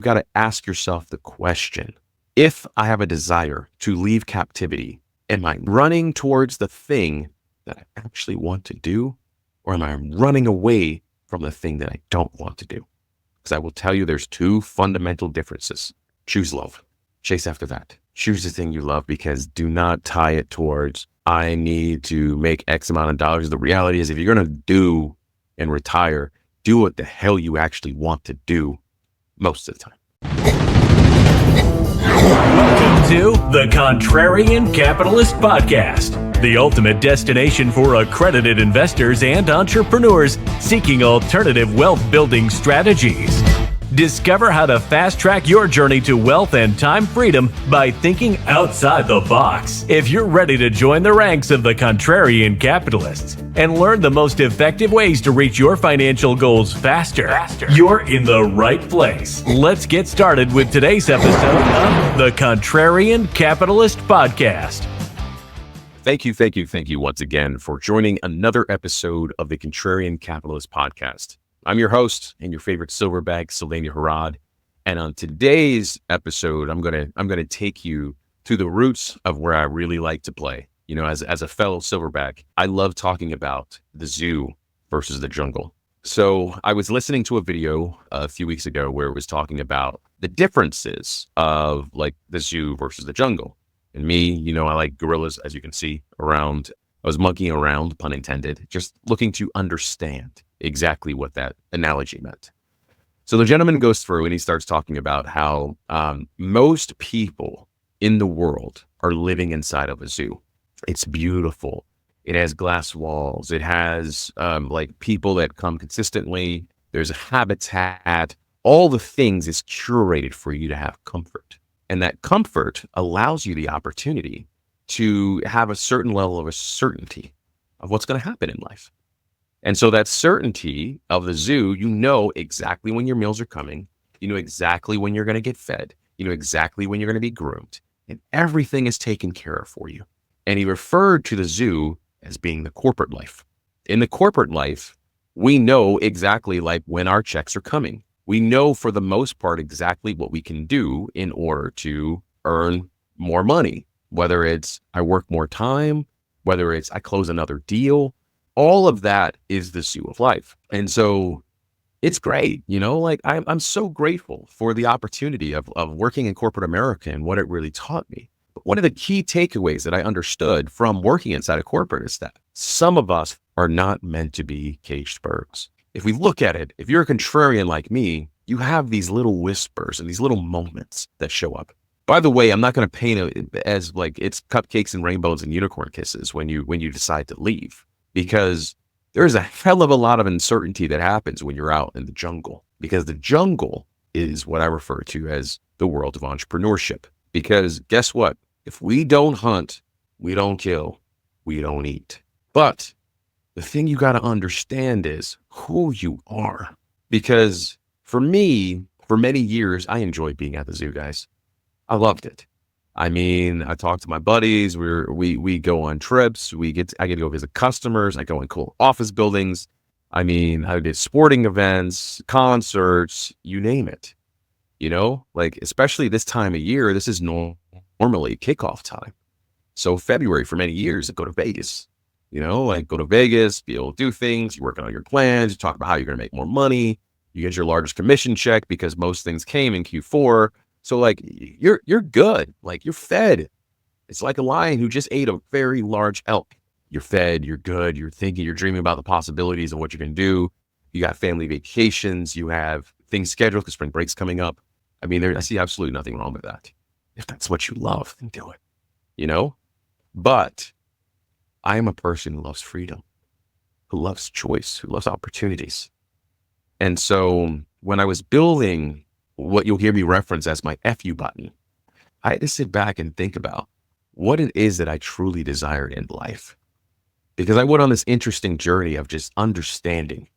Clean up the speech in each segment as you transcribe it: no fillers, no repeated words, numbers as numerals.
got to ask yourself the question, if I have a desire to leave captivity, am I running towards the thing that I actually want to do? Or am I running away from the thing that I don't want to do? Because I will tell you there's two fundamental differences. Choose love. Chase after that. Choose the thing you love, because do not tie it towards, I need to make X amount of dollars. The reality is, if you're going to do and retire, do what the hell you actually want to do most of the time. Welcome to the Contrarian Capitalist Podcast, the ultimate destination for accredited investors and entrepreneurs seeking alternative wealth building strategies. Discover how to fast track your journey to wealth and time freedom by thinking outside the box. If you're ready to join the ranks of the Contrarian Capitalists and learn the most effective ways to reach your financial goals faster, you're in the right place. Let's get started with today's episode of the Contrarian Capitalist Podcast. Thank you once again for joining another episode of the Contrarian Capitalist Podcast. I'm your host and your favorite silverback, Sylvania Harrod. And on today's episode, I'm gonna take you to the roots of where I really like to play. You know, as a fellow silverback, I love talking about the zoo versus the jungle. So I was listening to a video a few weeks ago where it was talking about the differences of like the zoo versus the jungle. And me, you know, I like gorillas, as you can see around. I was monkeying around, pun intended, just looking to understand exactly what that analogy meant. So the gentleman goes through and he starts talking about how most people in the world are living inside of a zoo. It's beautiful. It has glass walls. It has like people that come consistently. There's a habitat. All the things is curated for you to have comfort. And that comfort allows you the opportunity to have a certain level of a certainty of what's going to happen in life. And so that certainty of the zoo, you know exactly when your meals are coming. You know exactly when you're going to get fed. You know exactly when you're going to be groomed. And everything is taken care of for you. And he referred to the zoo as being the corporate life. In the corporate life, we know exactly like when our checks are coming. We know for the most part exactly what we can do in order to earn more money. Whether it's I work more time, whether it's I close another deal, all of that is the zoo of life. And so it's great, you know, like I'm so grateful for the opportunity of working in corporate America and what it really taught me. But one of the key takeaways that I understood from working inside of corporate is that some of us are not meant to be caged birds. If we look at it, if you're a contrarian like me, you have these little whispers and these little moments that show up. By the way, I'm not going to paint it as like it's cupcakes and rainbows and unicorn kisses when you decide to leave, because there's a hell of a lot of uncertainty that happens when you're out in the jungle, because the jungle is what I refer to as the world of entrepreneurship. Because guess what? If we don't hunt, we don't kill, we don't eat. But the thing you got to understand is who you are. Because for me, for many years, I enjoyed being at the zoo, guys. I loved it. I mean, I talk to my buddies. We go on trips. I get to go visit customers. I go in cool office buildings. I mean, I did sporting events, concerts, you name it. You know, like especially this time of year, this is normally kickoff time. So February for many years, I go to Vegas. You know, like go to Vegas, be able to do things. You're working on your plans. You talk about how you're going to make more money. You get your largest commission check because most things came in Q4. So like you're good, like you're fed. It's like a lion who just ate a very large elk. You're fed, you're good, you're thinking, you're dreaming about the possibilities of what you can do. You got family vacations, you have things scheduled because spring break's coming up. I mean, I see absolutely nothing wrong with that. If that's what you love, then do it, you know? But I am a person who loves freedom, who loves choice, who loves opportunities. And so when I was building what you'll hear me reference as my FU button, I had to sit back and think about what it is that I truly desired in life. Because I went on this interesting journey of just understanding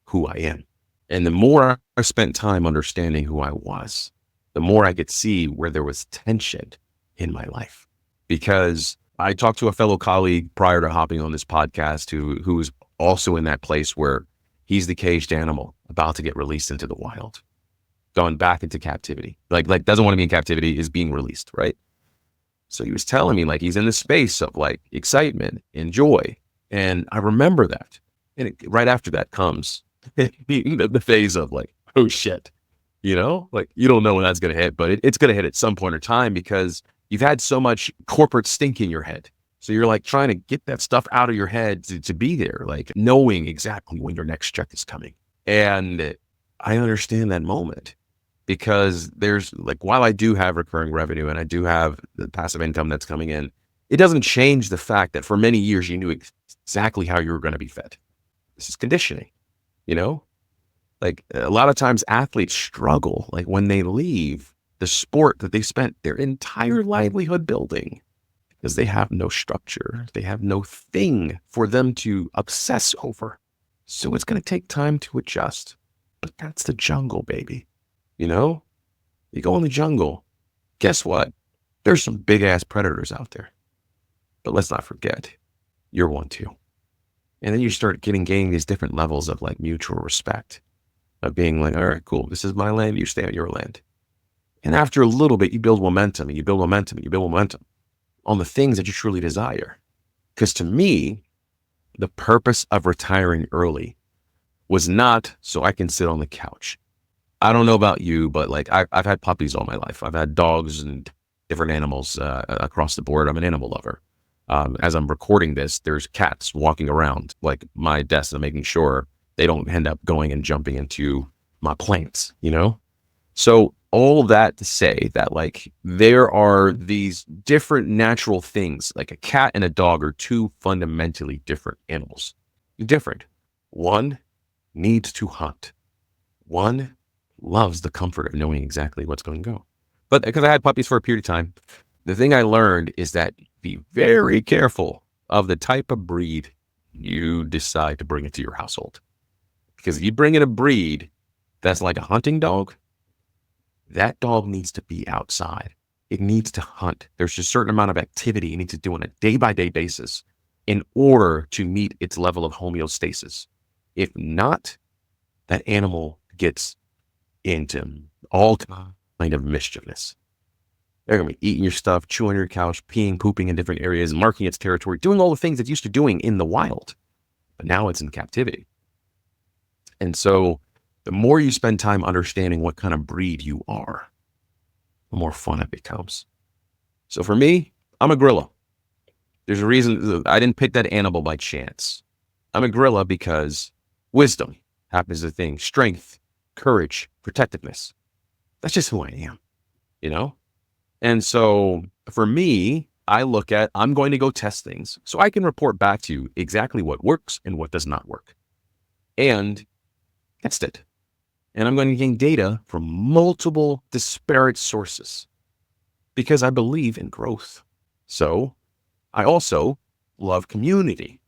who I am. And the more I spent time understanding who I was, the more I could see where there was tension in my life. Because I talked to a fellow colleague prior to hopping on this podcast who was also in that place where he's the caged animal about to get released into the wild. gone back into captivity. Like doesn't want to be in captivity, is being released, right? So he was telling me like he's in this space of like excitement and joy. And I remember that. And right after that comes the phase of like, oh shit, like you don't know when that's going to hit, but it's going to hit at some point in time because you've had so much corporate stink in your head. So you're like trying to get that stuff out of your head to be there, like knowing exactly when your next check is coming. And I understand that moment because there's like, while I do have recurring revenue and I do have the passive income that's coming in, it doesn't change the fact that for many years you knew exactly how you were going to be fed. This is conditioning, like a lot of times athletes struggle, like when they leave the sport that they spent their entire livelihood building, because they have no structure. They have no thing for them to obsess over. So it's going to take time to adjust. But that's the jungle, baby. You go in the jungle. Guess what? There's some big ass predators out there. But let's not forget, you're one too. And then you start gaining these different levels of like mutual respect, of being like, all right, cool. This is my land. You stay on your land. And after a little bit, you build momentum and you build momentum and you build momentum on the things that you truly desire. Because to me, the purpose of retiring early was not so I can sit on the couch. I don't know about you, but like I've had puppies all my life. I've had dogs and different animals across the board. I'm an animal lover. As I'm recording this, there's cats walking around like my desk and making sure they don't end up going and jumping into my plants, So all of that to say that like there are these different natural things, like a cat and a dog are two fundamentally different animals. Different. One needs to hunt. One loves the comfort of knowing exactly what's going to go. But because I had puppies for a period of time, the thing I learned is that be very careful of the type of breed you decide to bring into your household. Because if you bring in a breed that's like a hunting dog, that dog needs to be outside. It needs to hunt. There's a certain amount of activity it needs to do on a day-by-day basis in order to meet its level of homeostasis. If not, that animal gets into all kind of mischievous. They're going to be eating your stuff, chewing your couch, peeing, pooping in different areas, marking its territory, doing all the things it's used to doing in the wild. But now it's in captivity. And so the more you spend time understanding what kind of breed you are, the more fun it becomes. So for me, I'm a gorilla. There's a reason I didn't pick that animal by chance. I'm a gorilla because wisdom happens to thing, strength, courage, protectiveness. That's just who I am, And so for me, I look at, I'm going to go test things so I can report back to you exactly what works and what does not work. And test it. And I'm going to gain data from multiple disparate sources because I believe in growth. So I also love community.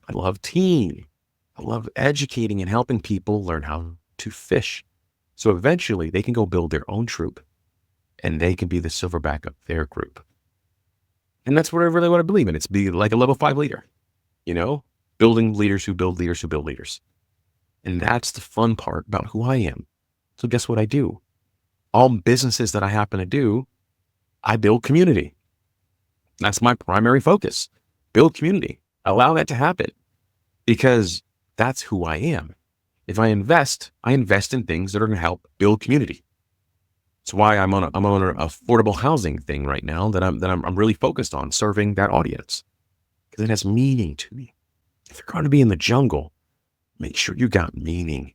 I love team. I love educating and helping people learn how to fish. So eventually they can go build their own troop and they can be the silverback of their group. And that's what I really want to believe in. It's be like a level 5 leader, building leaders who build leaders who build leaders. And that's the fun part about who I am. So guess what I do? All businesses that I happen to do, I build community. That's my primary focus. Build community. Allow that to happen because that's who I am. If I invest in things that are going to help build community. That's why I'm on an affordable housing thing right now that I'm really focused on serving that audience because it has meaning to me. If you're going to be in the jungle, make sure you got meaning.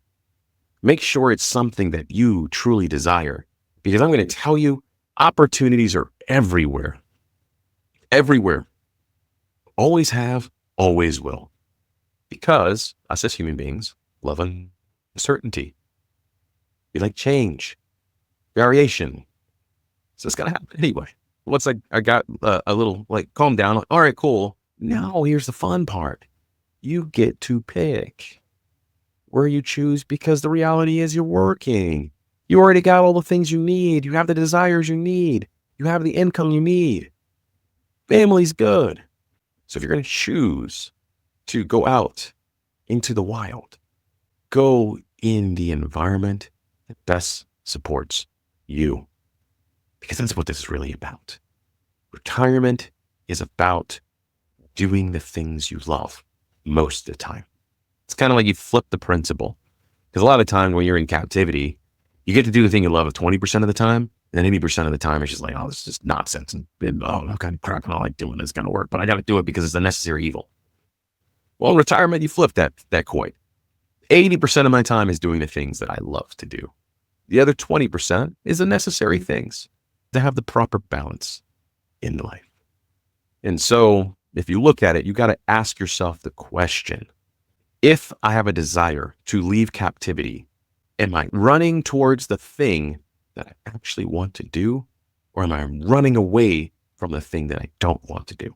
Make sure it's something that you truly desire. Because I'm going to tell you, opportunities are everywhere. Everywhere. Always have, always will. Because us as human beings love uncertainty. We like change, variation. So it's going to happen anyway. Once I got a little calm down, all right, cool. Now here's the fun part. You get to pick where you choose because the reality is you're working. You already got all the things you need. You have the desires you need. You have the income you need. Family's good. So if you're going to choose to go out into the wild, go in the environment that best supports you. Because that's what this is really about. Retirement is about doing the things you love most of the time. It's kind of like you flip the principle. Because a lot of times when you're in captivity, you get to do the thing you love 20% of the time, and then 80% of the time it's just like, oh, this is just nonsense. And oh, I'm kind of crap. I don't like doing this kind of work, but I got to do it because it's a necessary evil. Well, in retirement, you flip that coin. 80% of my time is doing the things that I love to do. The other 20% is the necessary things to have the proper balance in life. And so if you look at it, you got to ask yourself the question, if I have a desire to leave captivity, am I running towards the thing that I actually want to do, or am I running away from the thing that I don't want to do?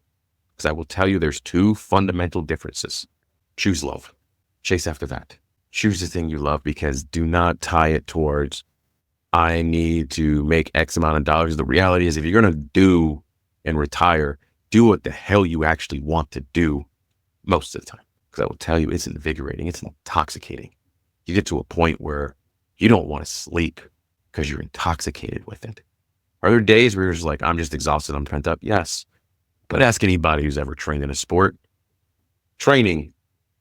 Because I will tell you there's two fundamental differences. Choose love. Chase after that. Choose the thing you love, because do not tie it towards, I need to make X amount of dollars. The reality is, if you're going to do and retire, do what the hell you actually want to do most of the time. Because I will tell you, it's invigorating. It's intoxicating. You get to a point where you don't want to sleep because you're intoxicated with it. Are there days where you're just like, I'm just exhausted, I'm pent up? Yes. But ask anybody who's ever trained in a sport. Training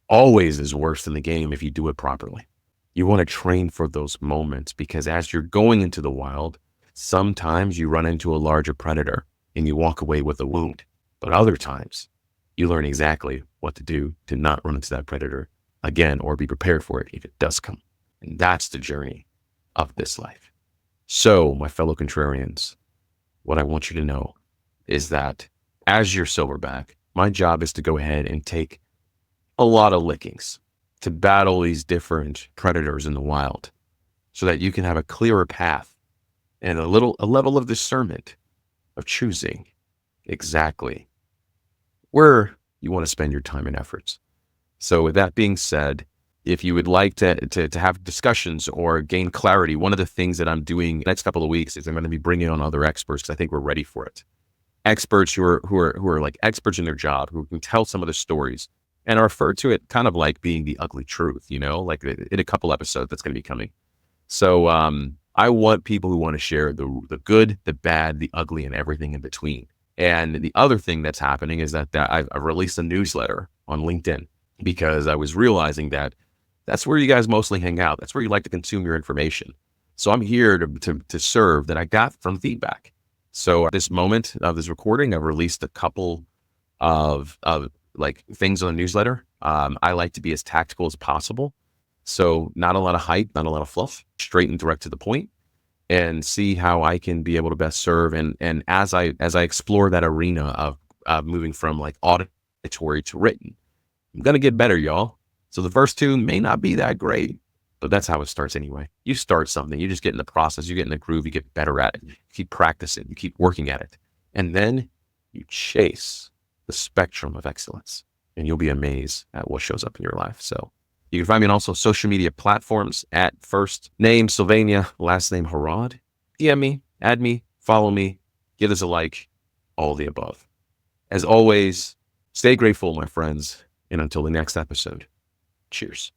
always is worse than the game if you do it properly. You want to train for those moments, because as you're going into the wild, sometimes you run into a larger predator and you walk away with a wound. But other times you learn exactly what to do to not run into that predator again, or be prepared for it if it does come. And that's the journey of this life. So, my fellow contrarians, what I want you to know is that as your silverback, my job is to go ahead and take a lot of lickings to battle these different predators in the wild, so that you can have a clearer path and a level of discernment of choosing exactly where you want to spend your time and efforts. So with that being said, if you would like to have discussions or gain clarity, one of the things that I'm doing the next couple of weeks is I'm going to be bringing on other experts, because I think we're ready for it. Experts who are like experts in their job, who can tell some of the stories and I refer to it kind of like being the ugly truth, like in a couple episodes that's going to be coming. So I want people who want to share the good, the bad, the ugly, and everything in between. And the other thing that's happening is that I've released a newsletter on LinkedIn, because I was realizing that that's where you guys mostly hang out. That's where you like to consume your information. So I'm here to serve that I got from feedback. So at this moment of this recording, I've released a couple of like things on the newsletter. I like to be as tactical as possible. So not a lot of hype, not a lot of fluff, straight and direct to the point, and see how I can be able to best serve. And as I explore that arena of moving from like auditory to written, I'm going to get better, y'all. So the first two may not be that great, but that's how it starts anyway. You start something, you just get in the process, you get in the groove, you get better at it, you keep practicing, you keep working at it. And then you chase the spectrum of excellence, and you'll be amazed at what shows up in your life. So you can find me on also social media platforms at first name Sylvania, last name Harrod. DM me, add me, follow me, give us a like, all the above. As always, stay grateful, my friends. And until the next episode, cheers.